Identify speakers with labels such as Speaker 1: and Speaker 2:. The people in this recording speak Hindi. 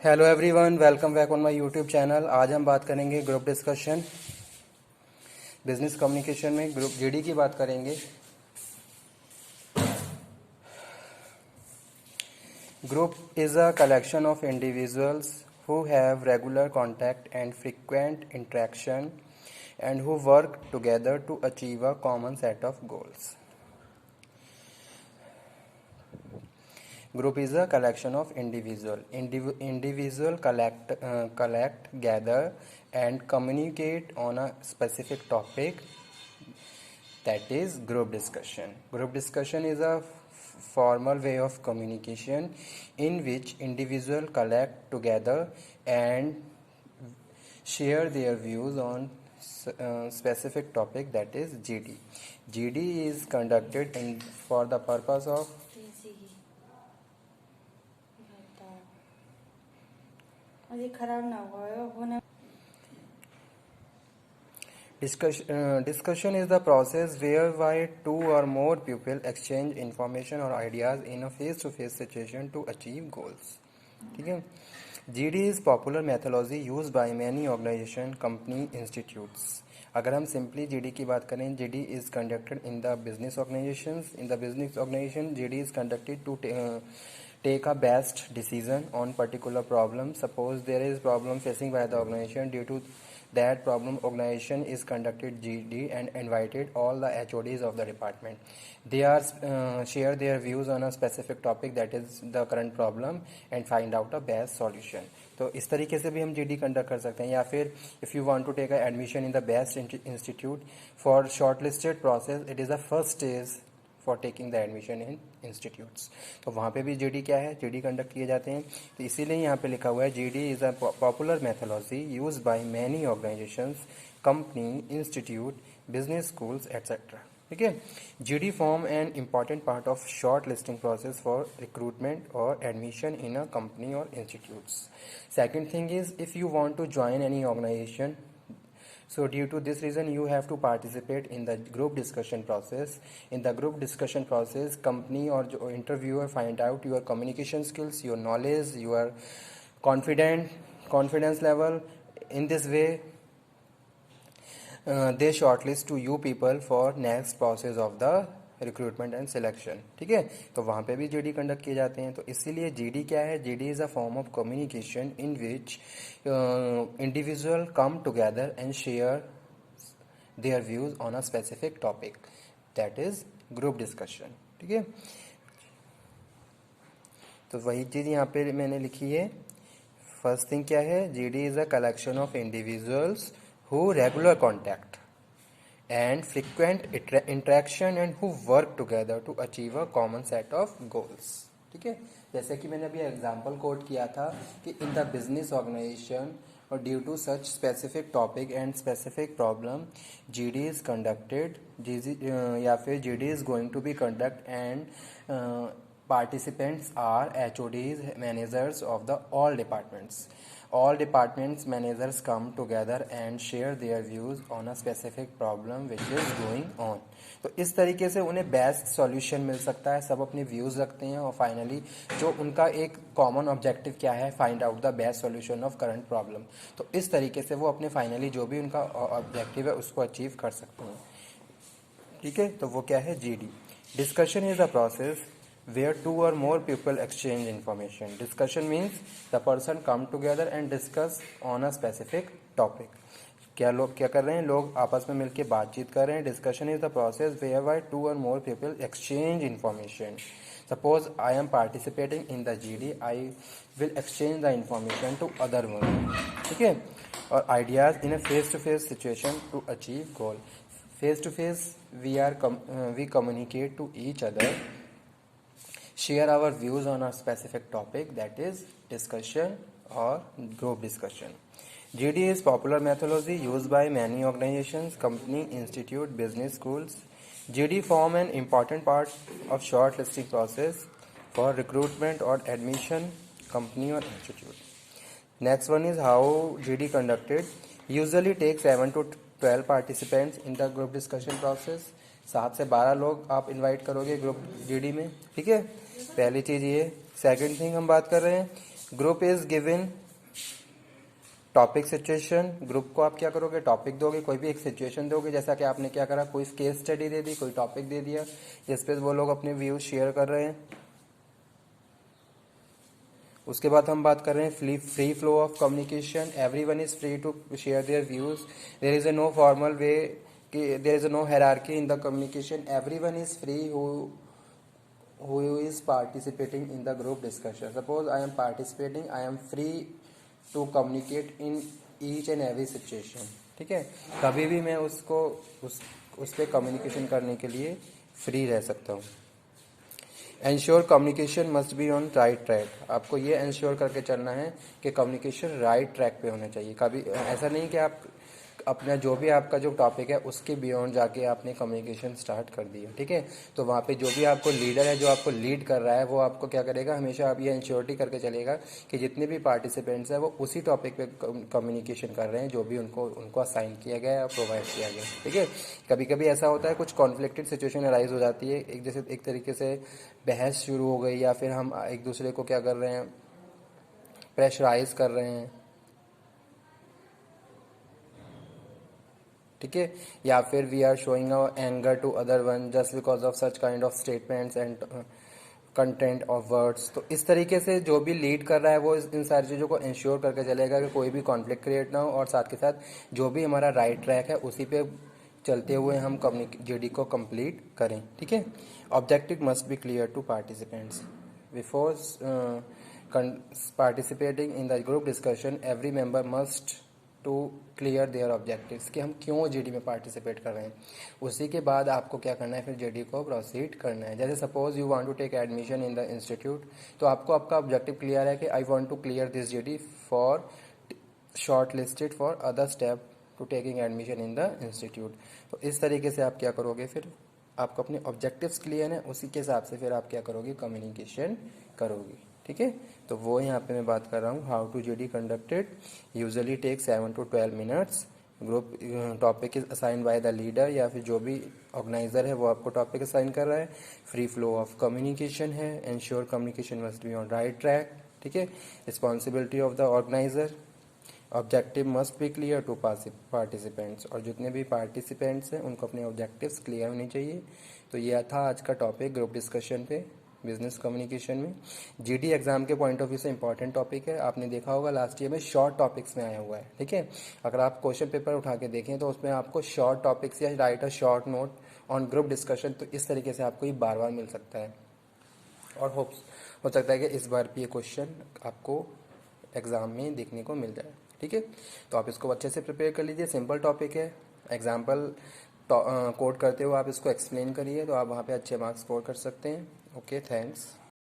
Speaker 1: Hello everyone, welcome back on my YouTube channel. आज हम बात करेंगे ग्रुप डिस्कशन, बिजनेस कम्युनिकेशन में ग्रुप जीडी की बात करेंगे। Group is a collection of individuals who have regular contact and frequent interaction and who work together to achieve a common set of goals. Group is a collection of individual collect, gather, and communicate on a specific topic. That is group discussion. Group discussion is a formal way of communication in which individuals collect together and share their views on specific topic. That is GD. GD is conducted for the purpose of discussion is the process whereby two or more people exchange information or ideas in a face-to-face situation to achieve goals. ठीक है। GD is popular methodology used by many organization, company, institutes. अगर हम सिंपली GD की बात करें, GD is conducted in the business organizations. In the business organization, GD is conducted to take a best decision on particular problem. Suppose there is problem facing by the organization. Due to that problem, organization is conducted GD and invited all the HODs of the department. They are share their views on a specific topic, that is the current problem, and find out a best solution. तो इस तरीके से भी हम GD कंडक्ट कर सकते हैं। या फिर if you want to take a admission in the best institute for short listed process, it is the first stage for taking the admission in institutes. तो वहाँ पे भी GD क्या है, GD कंडक्ट किए जाते हैं। तो इसीलिए यहाँ पे लिखा हुआ है GD is a popular methodology use by many organisations, company, institute, business schools etcetera. ठीक है। GD form an important part of short listing process for recruitment और एडमिशन इन अ कंपनी और institutes. Second thing is if you want to join any organisation, so due to this reason you have to participate in the group discussion process. In the group discussion process, company or interviewer find out your communication skills, your knowledge, your confidence level. In this way they shortlist to you people for next process of the recruitment and selection. ठीक है। तो वहाँ पे भी GD कंडक्ट किए जाते हैं। तो इसीलिए GD क्या है, GD is a form of communication in which individual come together and share their views on a specific topic, that is group discussion. ठीक है। तो वही चीज़ यहाँ पे मैंने लिखी है। फर्स्ट थिंग क्या है, GD is a collection of individuals who regular contact and frequent interaction and who work together to achieve a common set of goals. ठीक है। जैसे कि मैंने अभी एग्जांपल कोट किया था कि इन द बिजनेस ऑर्गेनाइजेशन और due to such specific topic and specific problem GD is conducted, या फिर GD is going to be conduct and participants are HODs, managers of the all departments. All departments managers come together and share their views on a specific problem which is going on. तो इस तरीके से उन्हें बेस्ट सॉल्यूशन मिल सकता है। सब अपने व्यूज़ रखते हैं और फाइनली जो उनका एक कॉमन ऑब्जेक्टिव क्या है, find out the best solution of current problem. तो इस तरीके से वो अपने फाइनली जो भी उनका ऑब्जेक्टिव है उसको अचीव कर सकते हैं। ठीक है। तो वो क्या है, GD। Discussion is a process where two or more people exchange information. Discussion means the person come together and discuss on a specific topic. क्या लोग क्या कर रहे हैं, लोग आपस में मिलकर बातचीत कर रहे हैं। Discussion is the process whereby two or more people exchange information. Suppose I am participating in the GD, I will exchange the information to other one. ठीक है। और ideas in a face-to-face situation to achieve goal. Face-to-face we communicate to each other, share our views on a specific topic, that is discussion or group discussion. GD is popular methodology used by many organizations, company, institute, business schools. GD form an important part of shortlisting process for recruitment or admission, company or institute. Next one is how GD conducted. Usually take 7 to 12 participants in the group discussion process. 7 से 12 लोग आप इनवाइट करोगे ग्रुप GD में। ठीक है। पहली चीज़ ये। सेकंड थिंग हम बात कर रहे हैं, group is given topic situation, group को आप क्या करोगे, टॉपिक दोगे, कोई भी एक सिचुएशन दोगे, जैसा कि आपने क्या करा, कोई केस स्टडी दे दी, कोई टॉपिक दे दिया जिस पे वो लोग अपने व्यूज शेयर कर रहे हैं। उसके बाद हम बात कर रहे हैं free flow of communication, everyone is free to share their views, there is a no formal way, there is a no hierarchy in the communication, everyone is free who is participating in the group discussion. Suppose I am participating, I am free to communicate in each and every situation. ठीक है, कभी भी मैं उसको उस पर कम्युनिकेशन करने के लिए फ्री रह सकता हूँ। Ensure communication must be on right track, आपको ये एंश्योर करके चलना है कि कम्युनिकेशन राइट ट्रैक पे होना चाहिए। कभी ऐसा नहीं कि आप अपना जो भी आपका जो टॉपिक है उसके बियॉन्ड जाके आपने कम्युनिकेशन स्टार्ट कर दिया। ठीक है, तो वहाँ पे जो भी आपको लीडर है, जो आपको लीड कर रहा है, वो आपको क्या करेगा, हमेशा आप ये इंश्योरिटी करके चलेगा कि जितने भी पार्टिसिपेंट्स हैं वो उसी टॉपिक पे कम्युनिकेशन कर रहे हैं जो भी उनको असाइन किया गया है, प्रोवाइड किया गया है। ठीक है, कभी कभी ऐसा होता है, कुछ कॉन्फ्लिक्टेड सिचुएशन अराइज हो जाती है, एक तरीके से बहस शुरू हो गई, या फिर हम एक दूसरे को क्या कर रहे हैं, प्रेशराइज कर रहे हैं। ठीक है, या फिर we are showing our anger to other one just because of such kind of statements and content of words. तो इस तरीके से जो भी लीड कर रहा है वो इन सारी चीज़ों को इंश्योर करके चलेगा कि कोई भी कॉन्फ्लिक्ट क्रिएट ना हो, और साथ के साथ जो भी हमारा राइट ट्रैक है उसी पे चलते हुए हम जीडी को कंप्लीट करें। ठीक है, objective must be clear to participants before participating in the group discussion, every member must to clear their objectives, कि हम क्यों जीडी में पार्टिसिपेट कर रहे हैं। उसी के बाद आपको क्या करना है, फिर जीडी को प्रोसीड करना है। जैसे suppose you want to take admission in the institute, तो आपको आपका ऑब्जेक्टिव क्लियर है कि I want to clear this GD for short listed for other step to taking admission in the institute. तो इस तरीके से आप क्या करोगे, फिर आपको अपने ऑब्जेक्टिव्स क्लियर है, उसी के हिसाब से फिर आप क्या करोगे, कम्युनिकेशन करोगे। ठीक है, तो वो यहाँ पे मैं बात कर रहा हूँ, how to GD conducted usually take 7 to 12 minutes. Group topic is assign by the leader, या फिर जो भी ऑर्गेनाइजर है वो आपको टॉपिक असाइन कर रहा है। फ्री फ्लो ऑफ कम्युनिकेशन है, ensure communication must be on right track. ठीक है, responsibility of the organiser, objective must be clear to participants, और जितने भी पार्टिसिपेंट्स हैं उनको अपने ऑब्जेक्टिव्स क्लियर होने चाहिए। तो यह था आज का टॉपिक ग्रुप डिस्कशन पे बिजनेस कम्युनिकेशन में। जीडी एग्जाम के पॉइंट ऑफ व्यू से इंपॉर्टेंट टॉपिक है, आपने देखा होगा लास्ट ईयर में शॉर्ट टॉपिक्स में आया हुआ है। ठीक है, अगर आप क्वेश्चन पेपर उठा के देखें तो उसमें आपको शॉर्ट टॉपिक्स या right a short note on group discussion, तो इस तरीके से आपको ये बार बार मिल सकता है, और हो सकता है कि इस बार भी ये क्वेश्चन आपको एग्जाम में देखने को मिल जाए। ठीक है, तो आप इसको अच्छे से प्रिपेयर कर लीजिए, सिंपल टॉपिक है, एग्जाम्पल कोड करते हुए आप इसको एक्सप्लेन करिए, तो आप वहाँ पे अच्छे मार्क्स स्कोर कर सकते हैं। Okay, thanks.